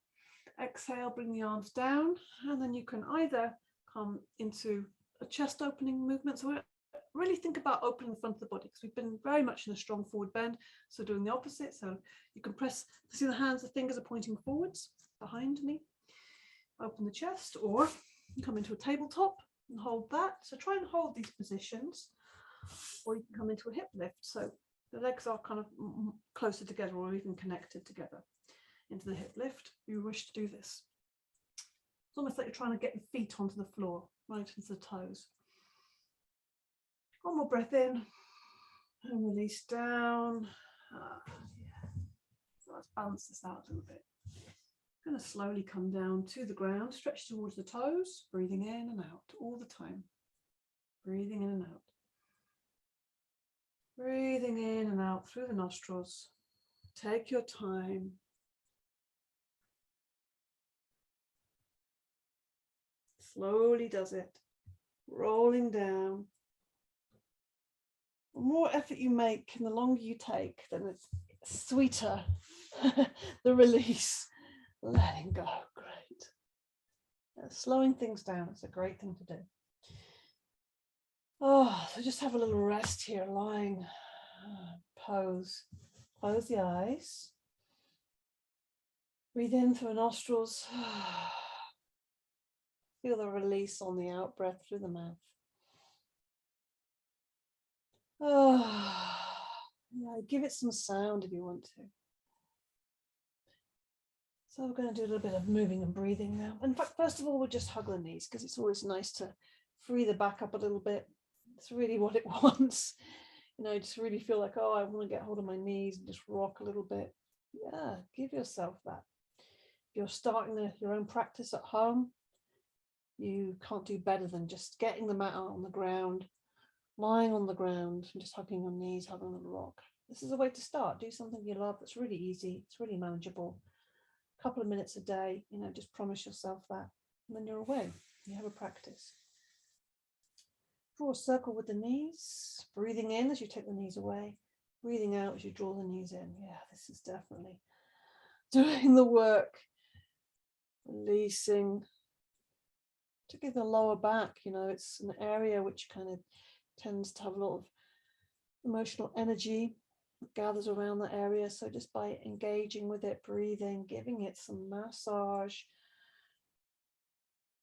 Exhale, bring the arms down. And then you can either come into a chest opening movement. So really think about opening the front of the body, because we've been very much in a strong forward bend. So doing the opposite. So you can press, see the hands, the fingers are pointing forwards behind me. Open the chest, or you come into a tabletop and hold that. So try and hold these positions, or you can come into a hip lift. So the legs are kind of closer together or even connected together into the hip lift. You wish to do this. It's almost like you're trying to get your feet onto the floor, right into the toes. One more breath in and release down. So let's balance this out a little bit. Going to slowly come down to the ground, stretch towards the toes, breathing in and out all the time. Breathing in and out. Breathing in and out through the nostrils. Take your time. Slowly does it. Rolling down. The more effort you make and the longer you take, then it's sweeter. The release. Letting go. Great. Slowing things down is a great thing to do. So just have a little rest here, lying, pose. Close the eyes. Breathe in through the nostrils. Feel the release on the out breath through the mouth. Give it some sound if you want to. So we're going to do a little bit of moving and breathing now. In fact, first of all, we'll just hug the knees, because it's always nice to free the back up a little bit. It's really what it wants. Just really feel like, I want to get hold of my knees and just rock a little bit. Yeah, give yourself that. If you're starting your own practice at home, you can't do better than just getting the mat out on the ground, lying on the ground and just hugging your knees, having a little rock. This is a way to start. Do something you love that's really easy. It's really manageable. A couple of minutes a day, just promise yourself that. And then you're away. You have a practice. Draw a circle with the knees. Breathing in as you take the knees away. Breathing out as you draw the knees in. Yeah, this is definitely doing the work, releasing, particularly the lower back. You know, it's an area which kind of tends to have a lot of emotional energy that gathers around that area. So just by engaging with it, breathing, giving it some massage,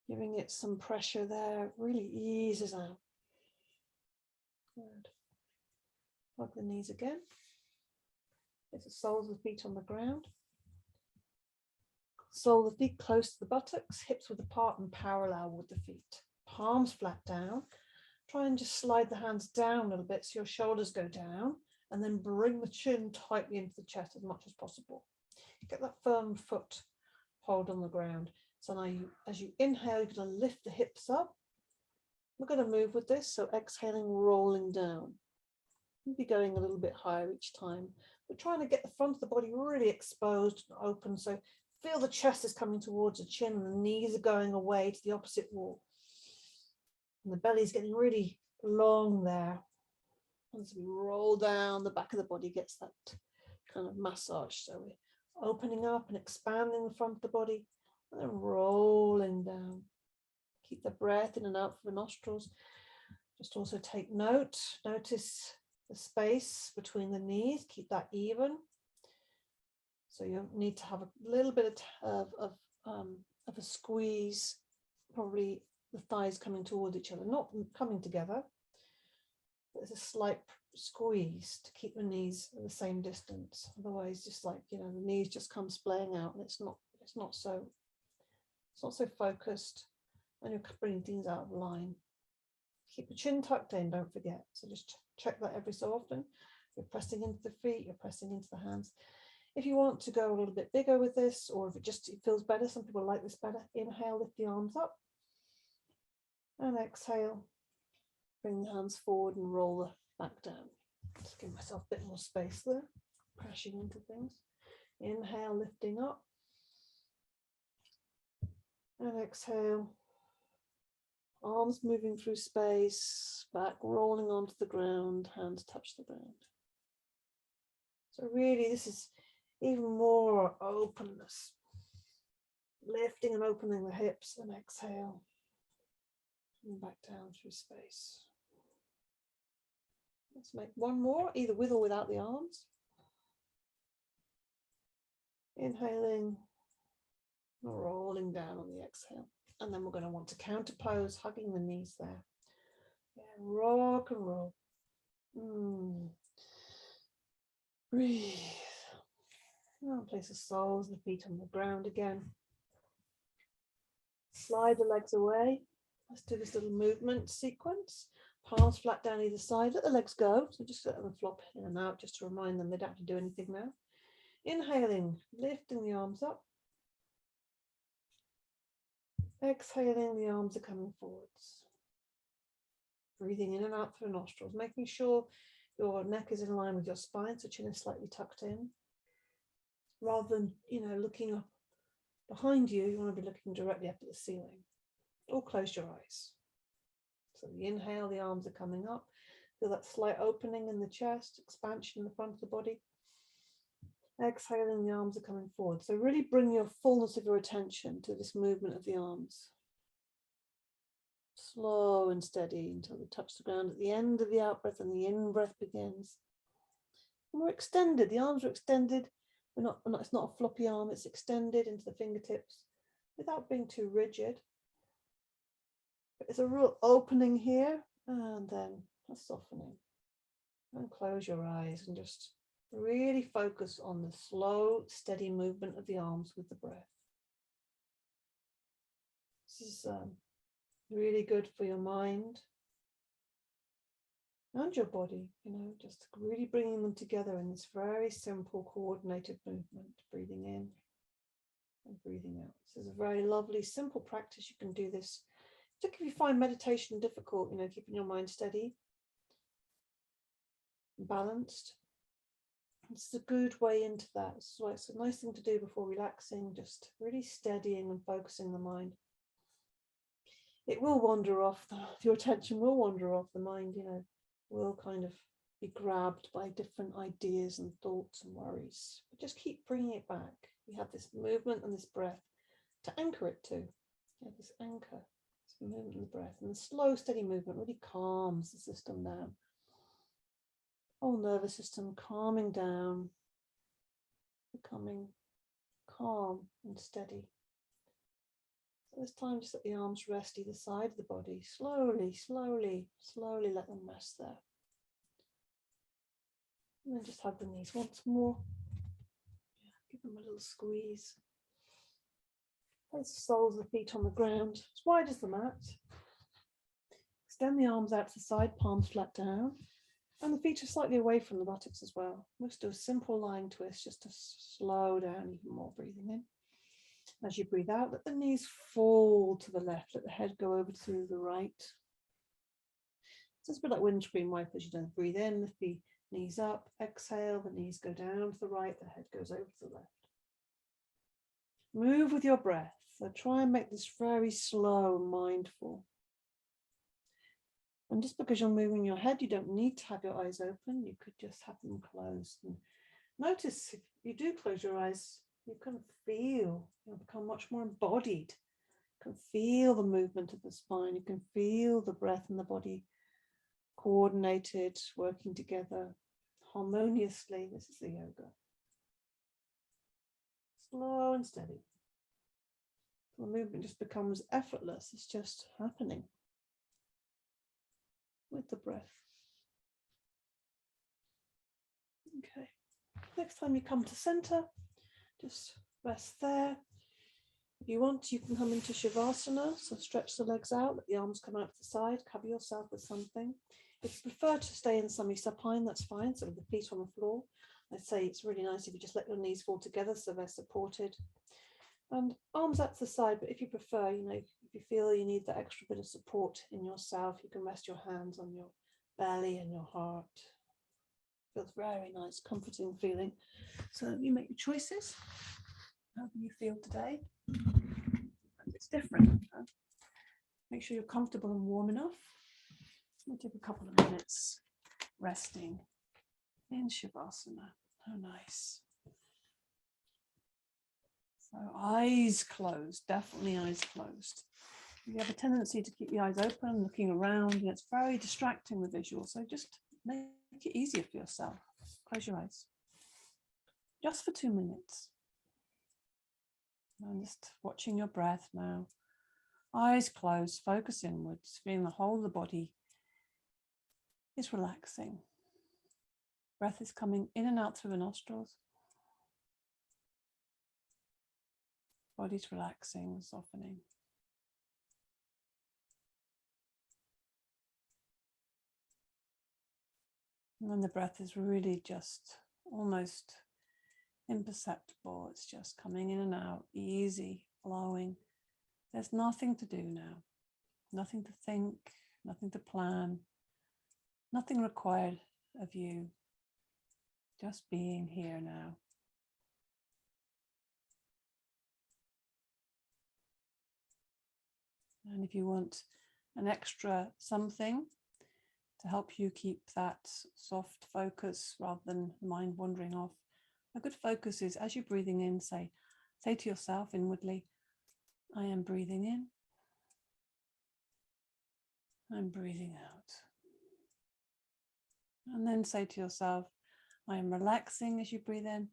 giving it some pressure there, really eases out. Good. Hug the knees again. Get the soles of the feet on the ground. Sole of the feet close to the buttocks, hips width apart and parallel with the feet. Palms flat down. Try and just slide the hands down a little bit so your shoulders go down, and then bring the chin tightly into the chest as much as possible. Get that firm foot hold on the ground. So now as you inhale, you're going to lift the hips up. We're going to move with this, so exhaling, rolling down. You'll be going a little bit higher each time. We're trying to get the front of the body really exposed and open, so feel the chest is coming towards the chin and the knees are going away to the opposite wall. And the belly's getting really long there. As we roll down, the back of the body gets that kind of massage. So we're opening up and expanding the front of the body and then rolling down. Keep the breath in and out from the nostrils. Just also take note. Notice the space between the knees. Keep that even. So you need to have a little bit of a squeeze, probably the thighs coming towards each other, not coming together. There's a slight squeeze to keep the knees at the same distance. Otherwise, just like, you know, the knees just come splaying out, and it's not so focused, and you're bringing things out of line. Keep your chin tucked in, don't forget. So just check that every so often. You're pressing into the feet, you're pressing into the hands. If you want to go a little bit bigger with this, or if it feels better, some people like this better, inhale, lift the arms up, and exhale, bring the hands forward and roll back down. Just give myself a bit more space there, crashing into things. Inhale, lifting up, and exhale, arms moving through space, back rolling onto the ground, hands touch the ground. So really, this is even more openness, lifting and opening the hips, and exhale, and back down through space. Let's make one more, either with or without the arms. Inhaling, rolling down on the exhale. And then we're going to want to counter pose, hugging the knees there. Yeah, rock and roll. Breathe. Now place the soles of the feet on the ground again. Slide the legs away. Let's do this little movement sequence. Palms flat down either side. Let the legs go. So just let them flop in and out just to remind them they don't have to do anything now. Inhaling, lifting the arms up. Exhaling, the arms are coming forwards. Breathing in and out through the nostrils, making sure your neck is in line with your spine, so chin is slightly tucked in. Rather than, looking up behind you, you want to be looking directly up at the ceiling. Or close your eyes. So the inhale, the arms are coming up. Feel that slight opening in the chest, expansion in the front of the body. Exhaling, the arms are coming forward. So really bring your fullness of your attention to this movement of the arms. Slow and steady until they touch the ground at the end of the out breath and the in breath begins. And we're extended, the arms are extended. It's not a floppy arm, it's extended into the fingertips without being too rigid. But it's a real opening here and then a softening. And close your eyes and just really focus on the slow, steady movement of the arms with the breath. This is really good for your mind and your body, just really bringing them together in this very simple coordinated movement, breathing in and breathing out. This is a very lovely, simple practice. You can do this, particularly if you find meditation difficult, keeping your mind steady, balanced. This is a good way into that. So it's a nice thing to do before relaxing, just really steadying and focusing the mind. It will wander off, your attention will wander off, the mind, will kind of be grabbed by different ideas and thoughts and worries. But just keep bringing it back.
we have this movement and this breath to anchor it to. You have this anchor, this movement and the breath, and the slow, steady movement really calms the system down. Whole nervous system calming down, becoming calm and steady. So this time, just let the arms rest either side of the body. Slowly, slowly, slowly let them rest there. And then just hug the knees once more. Yeah, give them a little squeeze. Place the soles of the feet on the ground, as wide as the mat. Extend the arms out to the side, palms flat down. And the feet are slightly away from the buttocks as well. We'll just do a simple lying twist just to slow down even more, breathing in. As you breathe out, let the knees fall to the left, let the head go over to the right. So it's a bit like windscreen wipers. You don't breathe in, the feet, knees up, exhale, the knees go down to the right, the head goes over to the left. Move with your breath. So try and make this very slow and mindful. And just because you're moving your head, you don't need to have your eyes open. You could just have them closed. And notice if you do close your eyes, you can feel, you'll become much more embodied. You can feel the movement of the spine. You can feel the breath and the body coordinated, working together harmoniously. This is the yoga. Slow and steady. The movement just becomes effortless. It's just happening with the breath. Okay. Next time you come to center, just rest there. If you want, you can come into Shavasana. So stretch the legs out, let the arms come out to the side, cover yourself with something. If you prefer to stay in semi-supine, that's fine. So with the feet on the floor, I'd say it's really nice if you just let your knees fall together so they're supported. And arms out to the side, but if you prefer, if you feel you need that extra bit of support in yourself, you can rest your hands on your belly and your heart. Feels very nice, comforting feeling. So you make your choices. How do you feel today? It's different. Make sure you're comfortable and warm enough. We'll take a couple of minutes resting in Shavasana. How nice. So eyes closed, definitely eyes closed. You have a tendency to keep the eyes open, looking around, and it's very distracting, the visual. So just make it easier for yourself. Close your eyes. Just for 2 minutes. And just watching your breath now. Eyes closed, focus inwards, feeling the whole of the body is relaxing. Breath is coming in and out through the nostrils. Body's relaxing, softening. And then the breath is really just almost imperceptible. It's just coming in and out, easy, flowing. There's nothing to do now. Nothing to think, nothing to plan, nothing required of you. Just being here now. And if you want an extra something to help you keep that soft focus rather than mind wandering off, a good focus is as you're breathing in, say to yourself inwardly, I am breathing in. I'm breathing out. And then say to yourself, I am relaxing as you breathe in.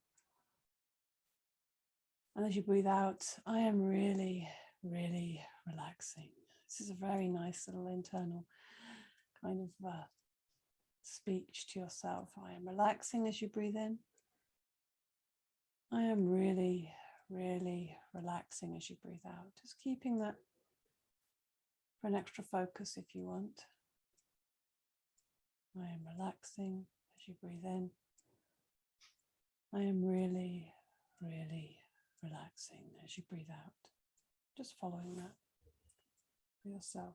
And as you breathe out, I am really, really relaxing. This is a very nice little internal kind of speech to yourself. I am relaxing as you breathe in. I am really, really relaxing as you breathe out. Just keeping that for an extra focus if you want. I am relaxing as you breathe in. I am really, really relaxing as you breathe out. Just following that for yourself.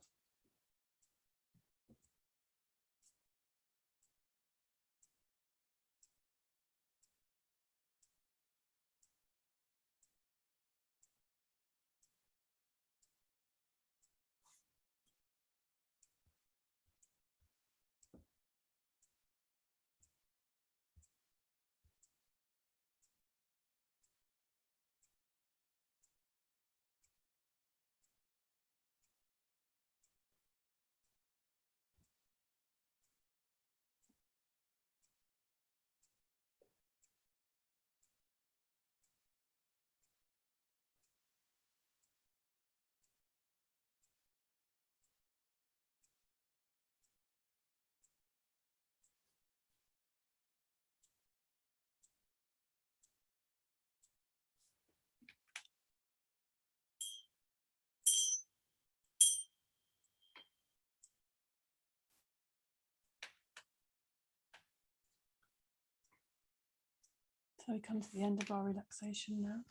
So we come to the end of our relaxation now.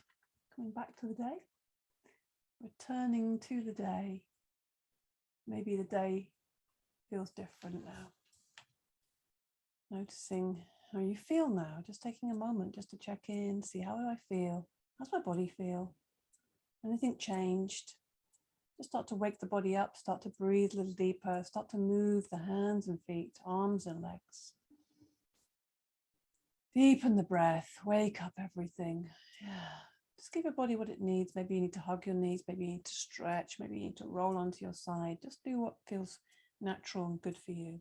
Coming back to the day. Returning to the day. Maybe the day feels different now. Noticing how you feel now. Just taking a moment just to check in, see how do I feel? How's my body feel? Anything changed? Just start to wake the body up, start to breathe a little deeper, start to move the hands and feet, arms and legs. Deepen the breath, wake up everything. Yeah. Just give your body what it needs. Maybe you need to hug your knees, maybe you need to stretch, maybe you need to roll onto your side. Just do what feels natural and good for you.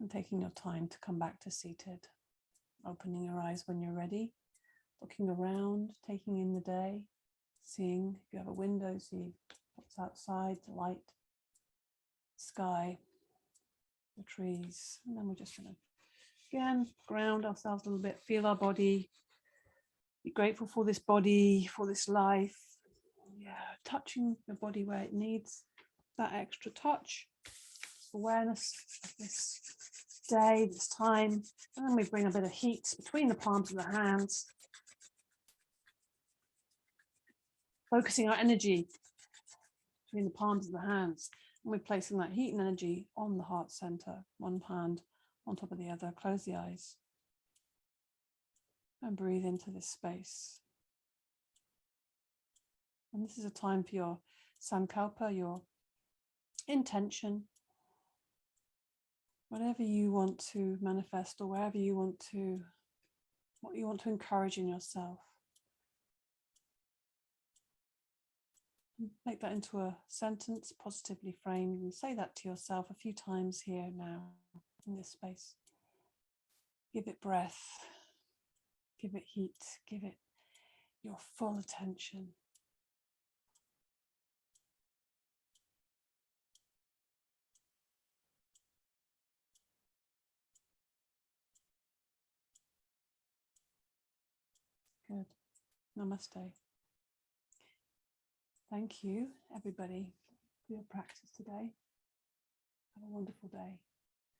And taking your time to come back to seated. Opening your eyes when you're ready. Looking around, taking in the day. Seeing if you have a window, see what's outside, the light, sky, the trees. And then we're just going to, again, ground ourselves a little bit, feel our body. Be grateful for this body, for this life. Yeah, touching the body where it needs that extra touch. Awareness of this day, this time. And then we bring a bit of heat between the palms of the hands. Focusing our energy between the palms of the hands. And we're placing that heat and energy on the heart center. One hand on top of the other. Close the eyes. And breathe into this space. And this is a time for your sankalpa, your intention. Whatever you want to manifest or wherever you want to, what you want to encourage in yourself. Make that into a sentence, positively framed, and say that to yourself a few times here now in this space. Give it breath, give it heat, give it your full attention. Good. Namaste. Thank you, everybody, for your practice today. Have a wonderful day.